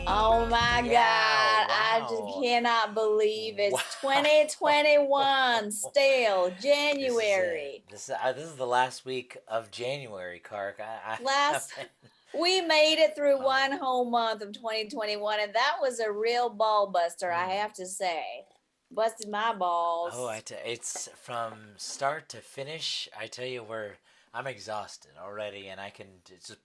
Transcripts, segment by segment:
Oh my God. Yeah, I just wow. cannot believe it's Wow. 2021 still, This is it. January. This is the last week of January, Kark. I Last, haven't. we made it through Oh. one whole month of 2021, and that was a real ball buster, I Mm. have to say. Busted my balls. It's from start to finish. I tell you, I'm exhausted already, and I can just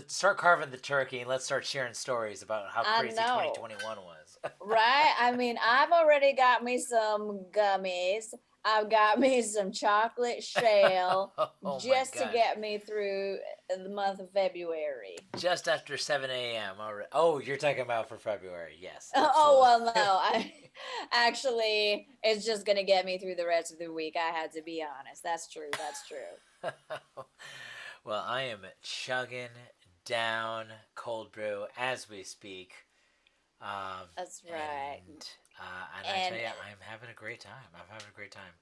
start carving the turkey, and let's start sharing stories about how I crazy know. 2021 was. Right? I mean, I've already got me some gummies. I've got me some chocolate shell Oh my just to gosh! get me through the month of February. Just after 7 a.m. already. Oh, you're talking about for February? Yes, Oh absolutely. well, no. I actually it's just gonna get me through the rest of the week. I had to be honest. That's true. That's true. Well, I am chugging down cold brew as we speak, um, That's right. and I tell And you, I'm having a great time. I'm having a great time.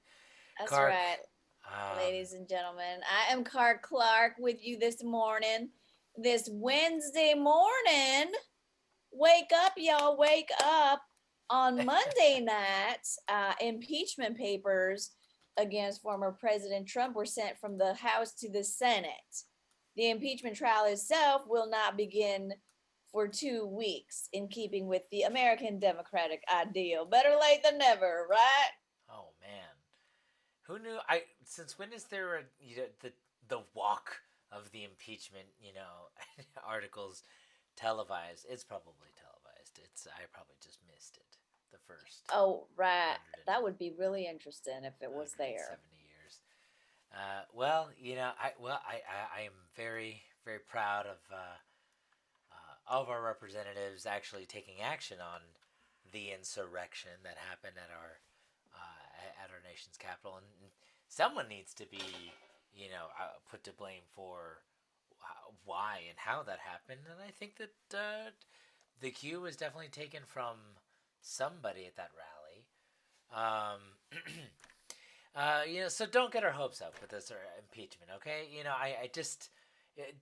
that's Kark, right, um, ladies and gentlemen. I am Car Clark with you this morning, this Wednesday morning. Wake up, y'all! Wake up! On Monday night, impeachment papers against former President Trump were sent from the House to the Senate. The impeachment trial itself will not begin for 2 weeks, in keeping with the American democratic ideal. Better late than never, right? oh man, who knew? I since when is there the walk of the impeachment? Articles televised. It's probably televised. I probably just missed it. The first Oh, right. 100 That would be really interesting if it was there. 170 years. Well, I am very very proud of our representatives actually taking action on the insurrection that happened at our nation's capital, and someone needs to be put to blame for why and how that happened, and I think that the cue was definitely taken from somebody at that rally. Um, so don't get our hopes up with this impeachment, okay? I just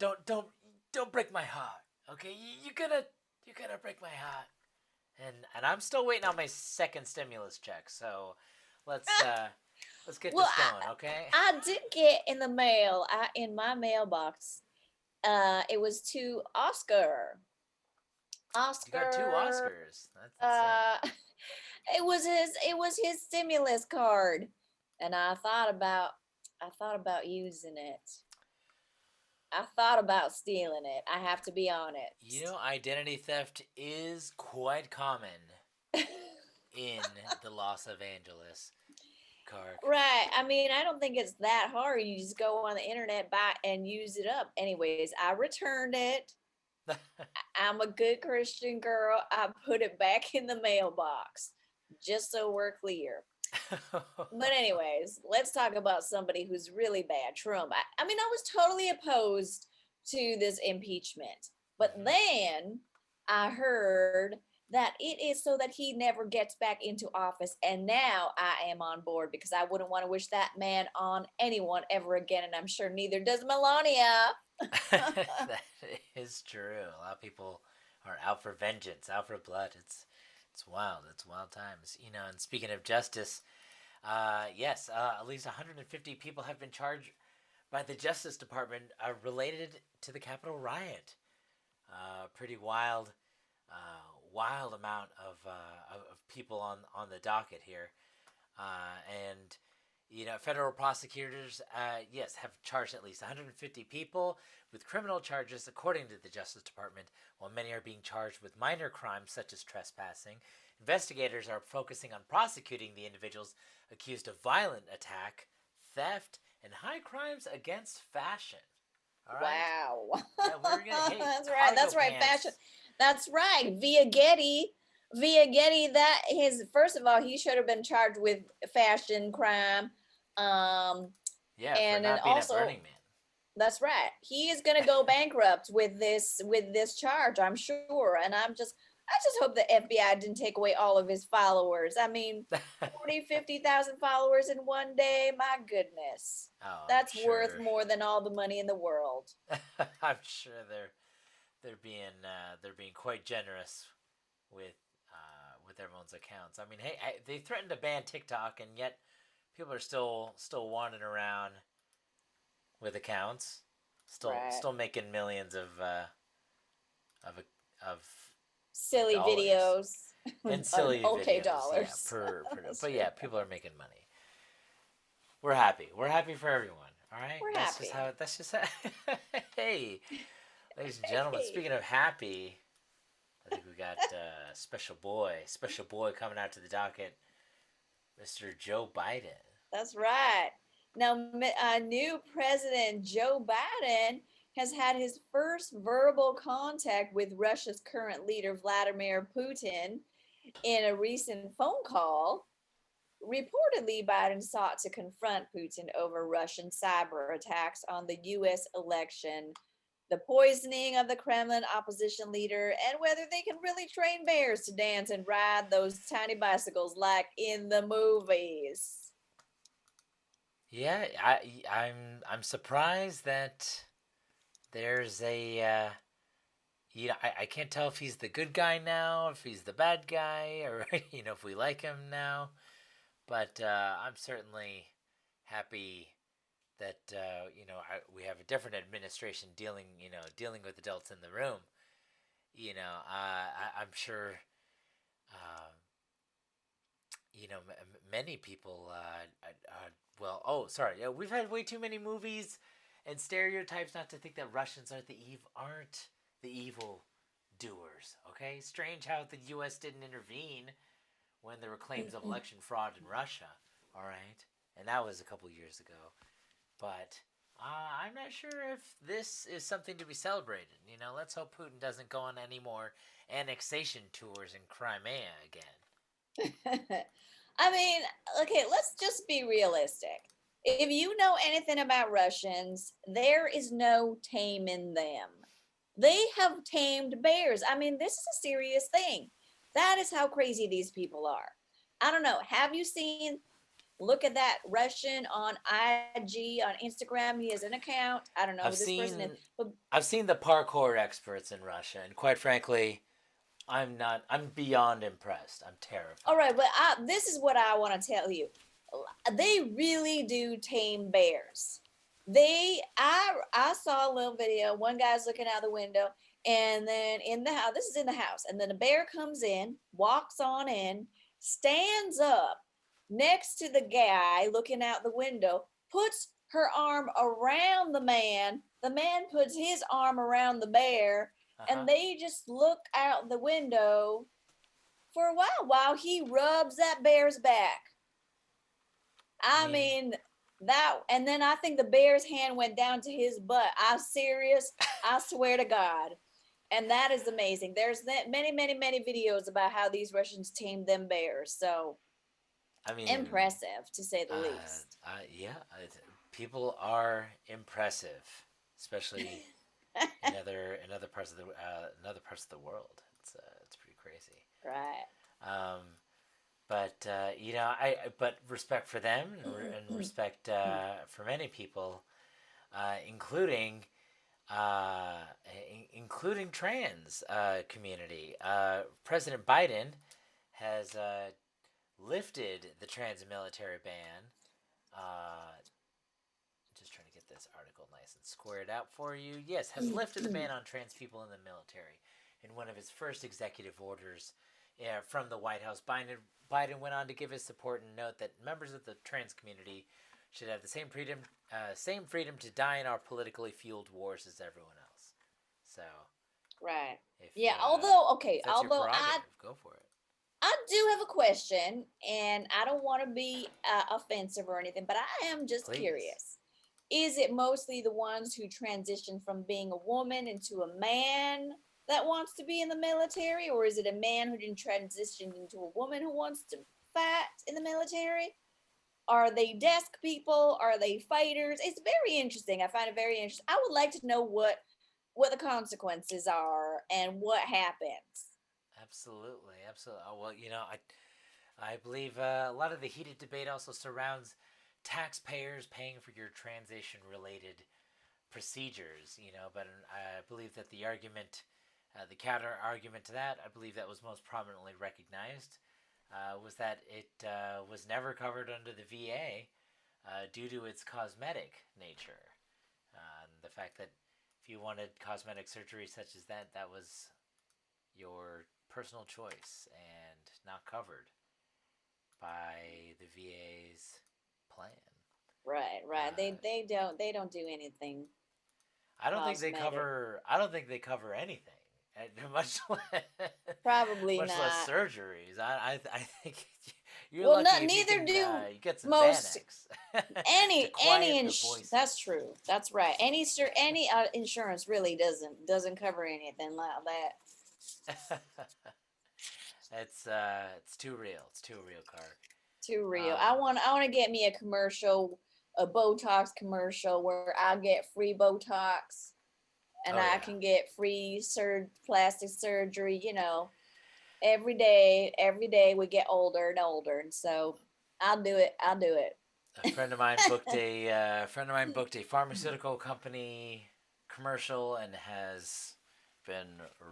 don't break my heart, okay? You're gonna break my heart, and I'm still waiting on my second stimulus check. So let's uh, let's get Well, this going, okay? I did get in the mail, in my mailbox. It was to Oscar. You got two Oscar. Oscars. That's insane. Uh, it was his stimulus card, and I thought about using it. I thought about stealing it. I have to be honest. Identity theft is quite common in the Los Angeles, Kark. Right. I mean, I don't think it's that hard. You just go on the internet, buy and use it up. Anyways, I returned it. I'm a good Christian girl. I put it back in the mailbox, just so we're clear. But anyways, let's talk about somebody who's really bad, Trump. I mean, I was totally opposed to this impeachment, but Mhm. then I heard that it is so that he never gets back into office, and now I am on board because I wouldn't want to wish that man on anyone ever again, and I'm sure neither does Melania. That is true. A lot of people are out for vengeance, out for blood. It's wild. It's wild times. And speaking of justice, yes, at least 150 people have been charged by the Justice Department related to the Capitol riot. Pretty wild amount of people on the docket here, and federal prosecutors, yes, have charged at least 150 people with criminal charges, according to the Justice Department. While many are being charged with minor crimes such as trespassing, investigators are focusing on prosecuting the individuals accused of violent attack, theft, and high crimes against fashion. All right. Wow. Yeah, we're gonna. Hey, That's right. cargo That's right. Fashion. pants. That's right. Via Getty. Via Getty, that his first of all, he should have been charged with fashion crime. Um, Yeah, for and then not being at also Burning Man. that's right. He is gonna go bankrupt with this charge, I'm sure. And I just hope the FBI didn't take away all of his followers. I mean, 40, 50,000 followers in one day. My goodness. Oh, I'm That's worth sure. more than all the money in the world. I'm sure they're being quite generous with everyone's accounts. I mean, hey, they threatened to ban TikTok, and yet people are still wandering around with accounts, Right. still making millions of of Silly dollars videos. and silly Okay, videos. Yeah, dollars. per That's but true. yeah, people are making money. We're happy. We're happy for everyone. All right, We're happy. That's just how. Hey, ladies and gentlemen. Hey, Speaking of happy, I think we got special boy coming out to the docket, Mr. Joe Biden. that's right. Now, new President Joe Biden has had his first verbal contact with Russia's current leader, Vladimir Putin, in a recent phone call. Reportedly, Biden sought to confront Putin over Russian cyber attacks on the US election, the poisoning of the Kremlin opposition leader, and whether they can really train bears to dance and ride those tiny bicycles like in the movies. Yeah, I'm surprised that there's a I can't tell if he's the good guy now, if he's the bad guy, or if we like him now. But I'm certainly happy that we have a different administration dealing with adults in the room. I'm sure uh, many people. Well, oh, sorry. Yeah, we've had way too many movies and stereotypes not to think that Russians aren't the evil doers. Okay, strange how the U.S. didn't intervene when there were claims of election fraud in Russia. All right, and that was a couple years ago. But I'm not sure if this is something to be celebrated. Let's hope Putin doesn't go on any more annexation tours in Crimea again. I mean, okay, let's just be realistic. If you know anything about Russians, there is no taming them. They have tamed bears. I mean, this is a serious thing. That is how crazy these people are. I don't know. Have you seen? Look at that Russian on IG, on Instagram. He has an account. I don't know I've who this person is, seen but I've seen the parkour experts in Russia, and quite frankly, I'm beyond impressed. I'm all terrified. right. But this is what I want to tell you. They really do tame bears. I saw a little video. One guy's looking out the window, and then in the house, this is in the house, and then a bear comes in, walks on in, stands up next to the guy looking out the window, puts her arm around the man. The man puts his arm around the bear, Uh huh. and they just look out the window for a while he rubs that bear's back. I I mean, mean, that, and then I think the bear's hand went down to his butt. I'm serious. I swear to God. And that is amazing. There's many videos about how these Russians tamed them bears. So I mean, impressive to say the least. yeah, people are impressive, especially in other parts of the world. It's pretty crazy. Right. Um, but but respect for them and respect for many people, including including trans community. President Biden has lifted the trans military ban. Uh, just trying to get this article nice and squared out for you. Yes, has lifted the ban on trans people in the military. In one of his first executive orders from the White House, Biden went on to give his support and note that members of the trans community should have the same freedom to die in our politically fueled wars as everyone else. So, Right. if Yeah. if that's your Although prerogative, go for it, I do have a question, and I don't want to be offensive or anything, but I am just please. curious. Is it mostly the ones who transition from being a woman into a man that wants to be in the military, or is it a man who didn't transition into a woman who wants to fight in the military? Are they desk people? Are they fighters? It's very interesting. I find it very interesting. I would like to know what the consequences are and what happens. Absolutely, absolutely. Well, I believe a lot of the heated debate also surrounds taxpayers paying for your transition related procedures, but I believe that the counter argument to that, I believe that was most prominently recognized, was that it was never covered under the VA due to its cosmetic nature. The fact that if you wanted cosmetic surgery such as that, that was your personal choice and not covered by the VA's plan. Right, right. Uh, They don't do anything I don't think they cosmetic. cover. I don't think they cover anything, much less, Probably much less not. surgeries. I think you're Well, lucky not if you neither can do you get some most Xanax to any quiet the that's voices. true. That's right. Any insurance really doesn't cover anything like that. It's too real. It's too real, Clark. Too real. Um, I want to get me a commercial, a Botox commercial where I get free Botox and oh I yeah, can get free plastic surgery, every day we get older and older. And so I'll do it. I'll do it. a friend of mine booked a pharmaceutical company commercial and has been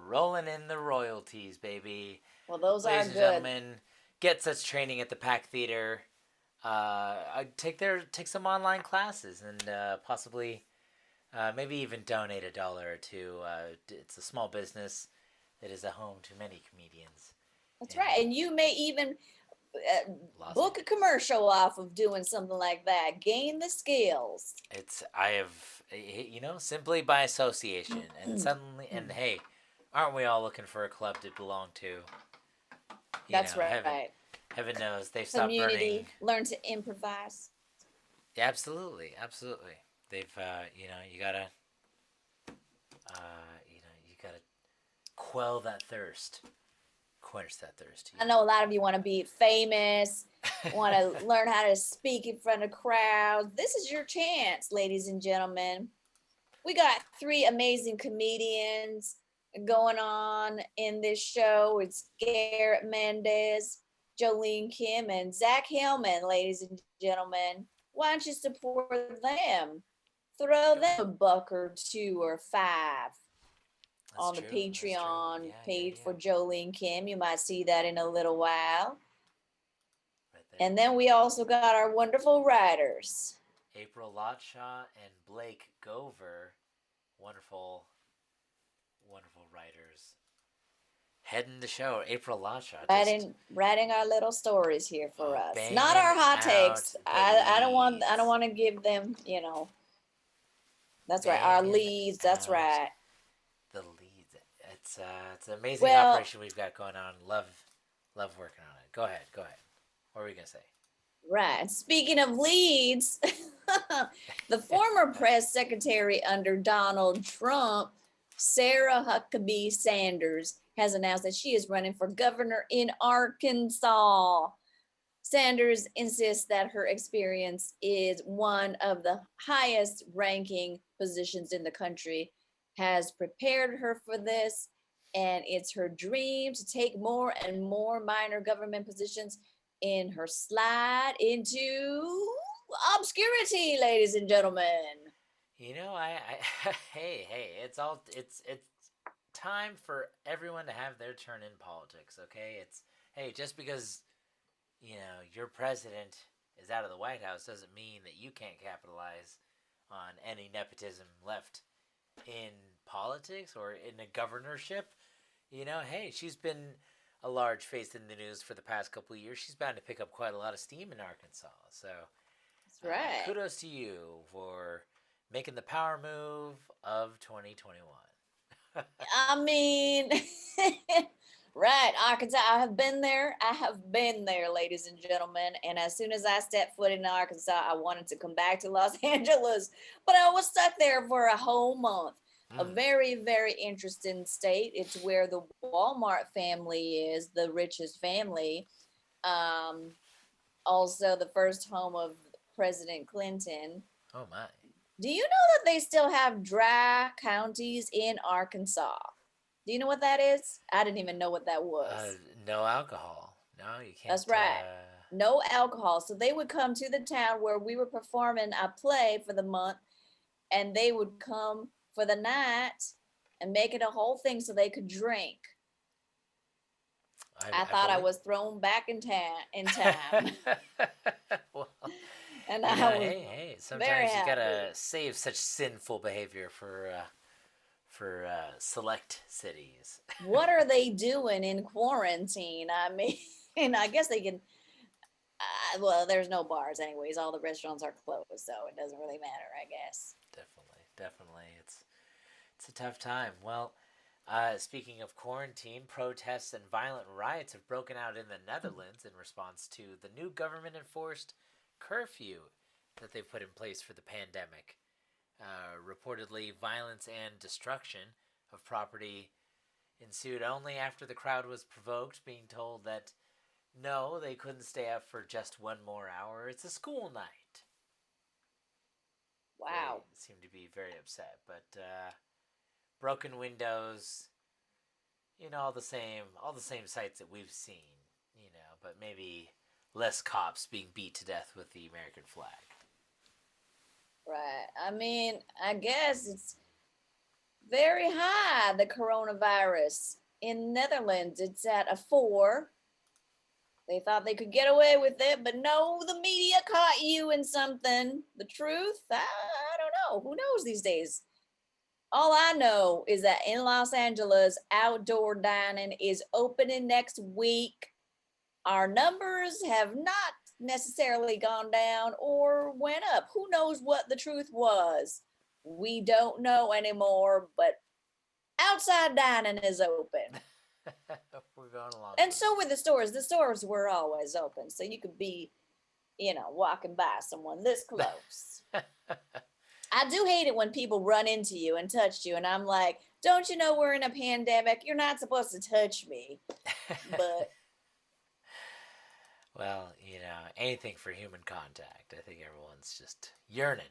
rolling in the royalties, baby. Well, those are Ladies and good. gentlemen, get such training at the Pack Theater. I take some online classes and possibly maybe even donate $1 or two. It's a small business that is a home to many comedians That's in right. And you may even Los book a Angeles. commercial off of doing something like that. Gain the skills. It's I have simply by association and suddenly and hey, aren't we all looking for a club to belong to? That's Heaven right. heaven knows they've stopped burning. Community. Learn to improvise. Yeah, absolutely, absolutely. They've you gotta you gotta quell that thirst, quench that thirst. I know a lot of you want to be famous, want to learn how to speak in front of crowds. This is your chance, ladies and gentlemen. We got three amazing comedians going on in this show. It's Garrett Mendez, Jolene Kim, and Zach Hillman, ladies and gentlemen. Why don't you support them? Throw them a buck or two or five That's on the true. That's true. Patreon Yeah, yeah, page yeah. for Jolene Kim. You might see that in a little while. Right there. And then we also got our wonderful writers. April Lotshaw and Blake Gover, wonderful, wonderful writers. Heading the show, April Lotshaw just Writing our little stories here for us. Not banging our hot out takes. the I don't want leads, to give them, That's right. Our banging leads, that's out right. the leads. It's an amazing Well, operation we've got going on. Love working on it. Go ahead, go ahead. What were we gonna say? right. Speaking of leads, the former press secretary under Donald Trump, Sarah Huckabee Sanders, has announced that she is running for governor in Arkansas. Sanders insists that her experience is one of the highest ranking positions in the country, has prepared her for this, and it's her dream to take more and more minor government positions in her slide into obscurity, ladies and gentlemen. hey, it's time for everyone to have their turn in politics. Okay, it's hey, just because your president is out of the White House doesn't mean that you can't capitalize on any nepotism left in politics or in a governorship. Hey, she's been a large face in the news for the past couple of years. She's bound to pick up quite a lot of steam in Arkansas. So, That's right. kudos to you for making the power move of 2021. I mean, right, Arkansas. I have been there. I have been there, ladies and gentlemen. And as soon as I stepped foot in Arkansas, I wanted to come back to Los Angeles, but I was stuck there for a whole month. A Mm. very, very interesting state. It's where the Walmart family is, the richest family. Um, Also, the first home of President Clinton. Oh my. Do you know that they still have dry counties in Arkansas? Do you know what that is? I didn't even know what that Uh, was. no alcohol. No, you can't. That's right. No alcohol. So they would come to the town where we were performing a play for the month, and they would come for the night and make it a whole thing so they could drink. I I thought I believe. was thrown back in time, Well, and I was hey. very Sometimes you gotta happy. save such sinful behavior for select cities. What are they doing in quarantine? I mean, I guess they can. Well, there's no bars, anyways. All the restaurants are closed, so it doesn't really matter, I guess. Definitely. It's a tough time. Well, speaking of quarantine, protests and violent riots have broken out in the Netherlands in response to the new government enforced curfew that they've put in place for the pandemic. Reportedly, violence and destruction of property ensued only after the crowd was provoked, being told that no, they couldn't stay up for just one more hour. It's a school night. They Wow. seem to be very upset, but broken windows, all the same sights that we've seen, but maybe less cops being beat to death with the American flag. Right. I mean, I guess it's very high, the coronavirus. In Netherlands, it's at a 4. They thought they could get away with it, but no, the media caught you in something. The truth? I don't know. Who knows these days? All I know is that in Los Angeles, outdoor dining is opening next week. Our numbers have not necessarily gone down or went up. Who knows what the truth was? We don't know anymore, but outside dining is open. We're going along And with so were the stores. The stores were always open. So you could be, walking by someone this close. it. I do hate it when people run into you and touch you. And I'm like, don't you know we're in a pandemic? You're not supposed to touch me. But Well, anything for human contact. I think everyone's just yearning.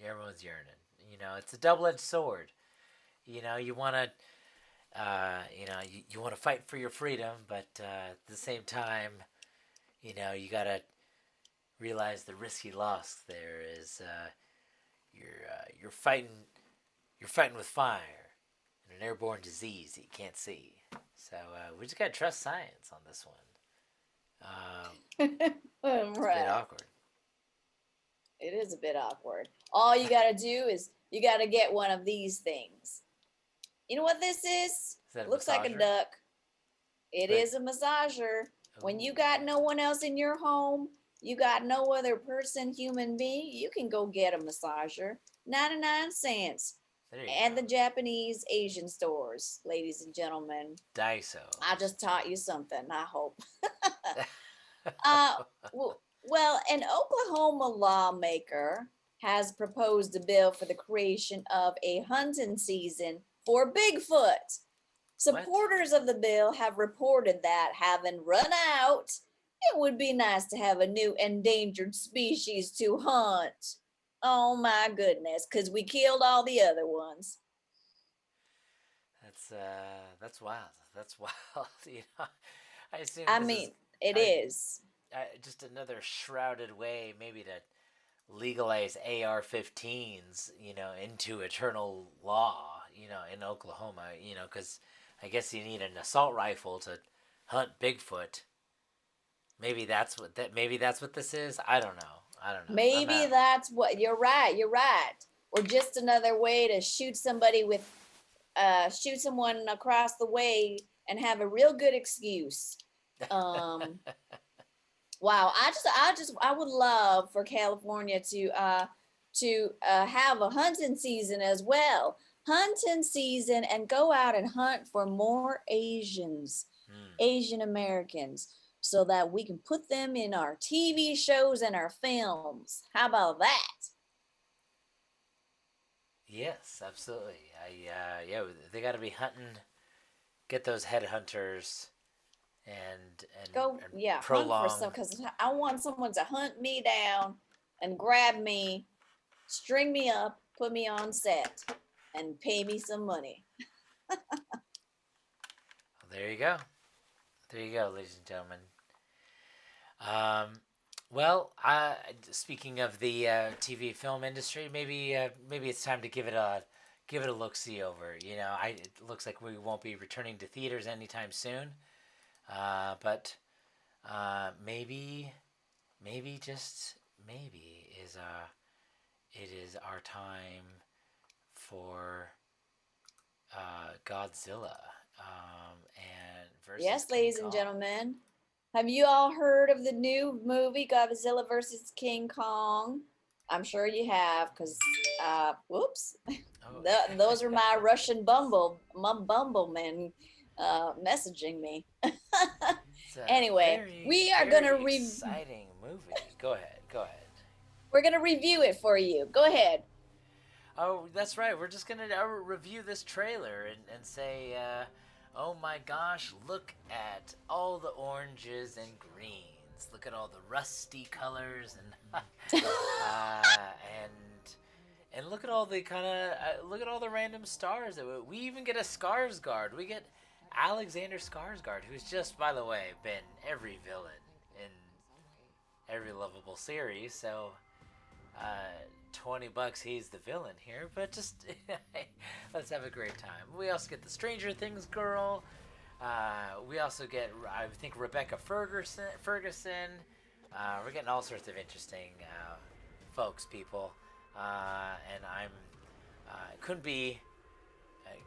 Everyone's yearning. It's a double-edged sword. You want to, you want to fight for your freedom, but at the same time, you gotta realize the risk you lost. There is you're fighting with fire and an airborne disease that you can't see. So we just gotta trust science on this one. It's a bit right. awkward. It is a bit awkward. All you got to do is you got to get one of these things. You know what this is? Is that a Looks like a massager? duck. It But is a massager. When ooh, you got no one else in your home, you got no other person, human being, you can go get a massager. 99 cents. there you And the go. Japanese Asian stores, ladies and gentlemen. Daiso, I ladies just and taught you something, I hope. Uh, gentlemen. well, an Oklahoma lawmaker has proposed a bill for the creation of a hunting season for Bigfoot. What? Supporters of the bill have reported that, having run out, it would be nice to have a new endangered species to hunt. Oh my goodness, because we killed all the other ones. That's wild. That's wild. I assume I this is mean, it uh, is. just another shrouded way, maybe to legalize AR-15s, into eternal law, in Oklahoma, because I guess you need an assault rifle to hunt Bigfoot. Maybe that's what this is. I don't know. I don't know. I'm Maybe not. that's what you're right. You're right. Or just another way to shoot somebody with shoot someone across the way and have a real good excuse. Um, wow, I would love for California to have a hunting season as well. Hunting season and go out and hunt for more Asians, Hmm. Asian Americans, so that we can put them in our TV shows and our films. How about that? Yes, absolutely. Yeah, they got to be hunting. Get those headhunters and Go, and yeah, hunt for prolong. some, because I want someone to hunt me down and grab me, string me up, put me on set, and pay me some money. There you go. There you go, ladies and gentlemen. Um, Well, speaking of the TV film industry, maybe it's time to give it a look see over. It looks like we won't be returning to theaters anytime soon. But maybe just maybe it is our time for Godzilla and versus Yes, King ladies and Kong. gentlemen. Have you all heard of the new movie Godzilla versus King Kong? I'm sure you have, because, whoops, Oh, those are my Russian bumblemen messaging me. it's a Anyway, very we are very gonna exciting movie. Go ahead, go ahead. we're gonna review it for you. Go ahead. Oh, that's right. We're just gonna review this trailer and say, oh my gosh, look at all the oranges and greens. Look at all the rusty colors and look at all the look at all the random stars that we even get a Skarsgård. We get Alexander Skarsgård, who's just, by the way, been every villain in every lovable series. So uh, $20, he's the villain here, but just let's have a great time. We also get the Stranger Things girl. We also get, I think, Rebecca Ferguson. We're getting all sorts of interesting folks, people, and couldn't be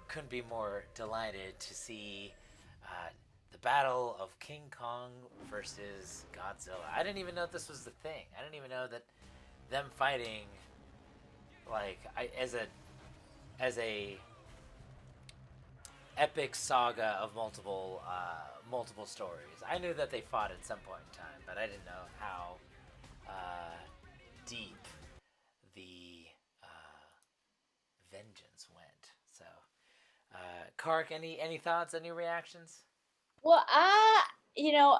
couldn't be more delighted to see the battle of King Kong versus Godzilla. I didn't even know this was the thing. I didn't even know that them fighting as a epic saga of multiple stories. I knew that they fought at some point in time, but I didn't know how uh, deep the vengeance went. So, Kark, any thoughts? Any reactions? Well,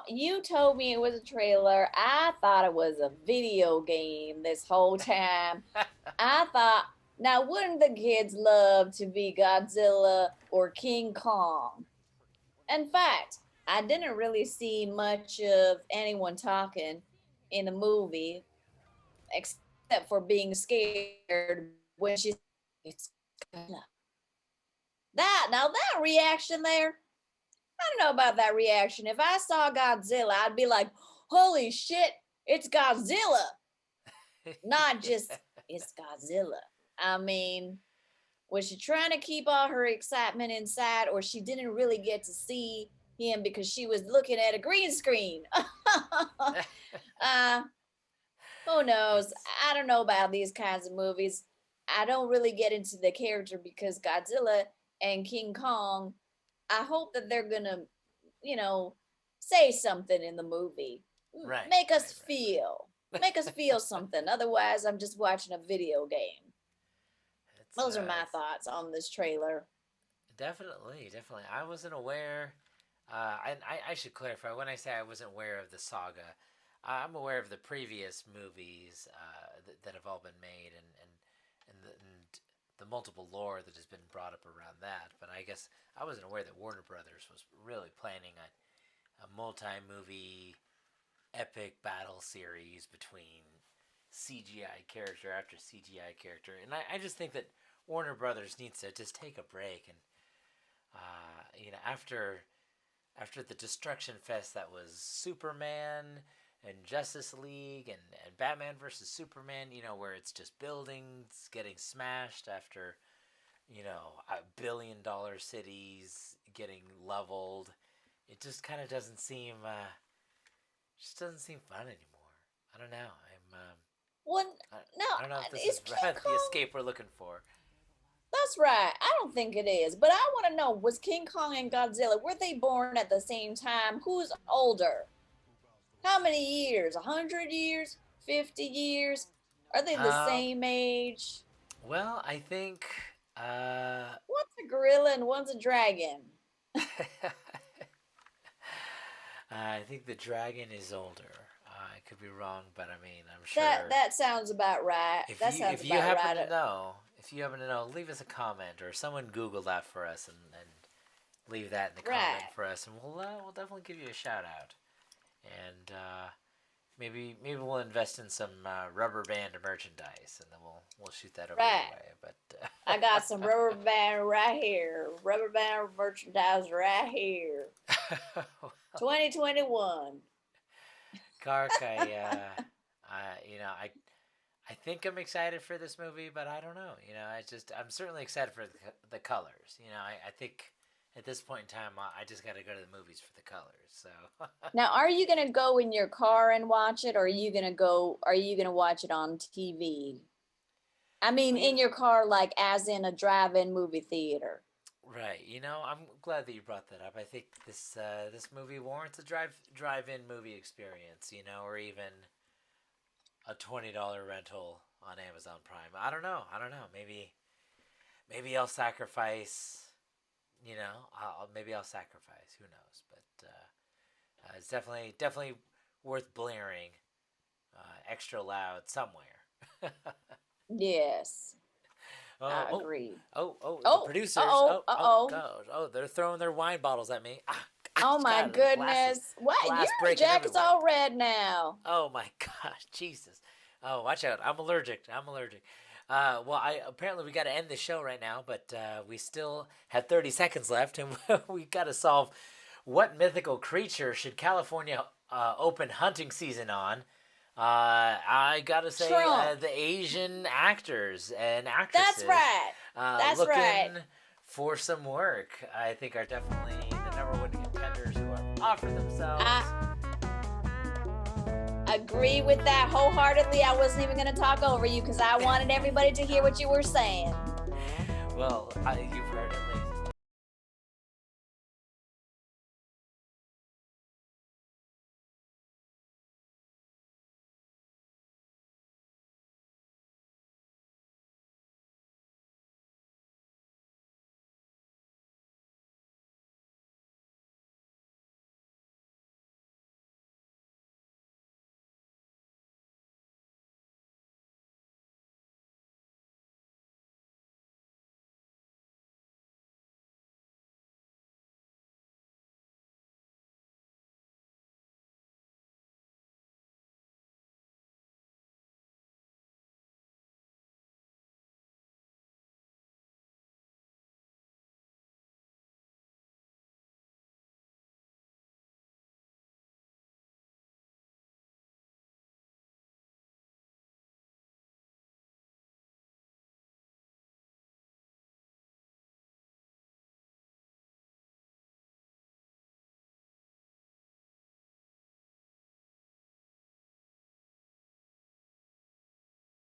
you told me it was a trailer. I thought it was a video game this whole time. I thought, now wouldn't the kids love to be Godzilla or King Kong? In fact, I didn't really see much of anyone talking in the movie except for being scared when she it's Godzilla. That reaction there, I don't know about that reaction. If I saw Godzilla, I'd be like, holy shit, it's Godzilla. Not just, it's Godzilla. I mean, was she trying to keep all her excitement inside, or she didn't really get to see him because she was looking at a green screen? uh, who knows? That's I don't know about these kinds of movies. I don't really get into the character because Godzilla and King Kong, I hope that they're gonna, you know, say something in the movie. right, Make us right, feel. right, Make us feel something. Otherwise, I'm just watching a video game. Those are my it's thoughts on this trailer. definitely. I wasn't aware. I should clarify when I say I wasn't aware of the saga. I'm aware of the previous movies that have all been made and the multiple lore that has been brought up around that. But I guess I wasn't aware that Warner Brothers was really planning a multi-movie epic battle series between CGI character after CGI character, and I just think that Warner Brothers needs to just take a break and after the destruction fest that was Superman and Justice League and Batman versus Superman, where it's just buildings getting smashed after $1 billion cities getting leveled. It just doesn't seem fun anymore. I don't know. One, I, no, I don't know if this is is King the Kong? escape we're looking for. That's right. I don't think it is. But I want to know, was King Kong and Godzilla, were they born at the same time? Who's older? How many years? 100 years? 50 years? Are they the Um, same age? well, I think One's a gorilla and one's a dragon. I think the dragon is older. I could be wrong, but I mean, I'm That sure. that sounds about right. If That you sounds if you about happen right. to know, leave us a comment or someone Google that for us and leave that in the comment Right. for us, and we'll definitely give you a shout out. And maybe we'll invest in some rubber band merchandise, and then we'll shoot that over your Right. way. But I got some rubber band right here. Rubber band merchandise right here. 2021. Kark, I think I'm excited for this movie, but I don't know. I'm certainly excited for the colors. I think at this point in time, I just got to go to the movies for the colors. So Now, are you gonna go in your car and watch it, or are you gonna go? Are you gonna watch it on TV? I mean, well, in your car, like as in a drive-in movie theater. right. I'm glad that you brought that up. I think this movie warrants a drive-in movie experience. Or even a $20 rental on Amazon Prime. I don't know. I don't know. Maybe I'll sacrifice. Maybe I'll sacrifice. Who knows? But it's definitely worth blaring extra loud somewhere. Yes, Oh, I oh, agree. the Oh, producers. uh-oh, uh-oh. God. Oh, they're throwing their wine bottles at me. Oh my God, the goodness. What? Your glass breaking jacket's everywhere. all red now. Oh my gosh, Jesus. Oh, watch out. I'm allergic. I'm allergic. Well, I apparently we got to end the show right now, but we still have 30 seconds left, and we got to solve what mythical creature should California open hunting season on. I gotta say, Trump. the Asian actors and That's actresses right. That's right. looking for some work, I think are definitely the number one contenders who have offered themselves. I agree with that wholeheartedly. I wasn't even going to talk over you because I wanted everybody to hear what you were saying. Well, you've heard it, ladies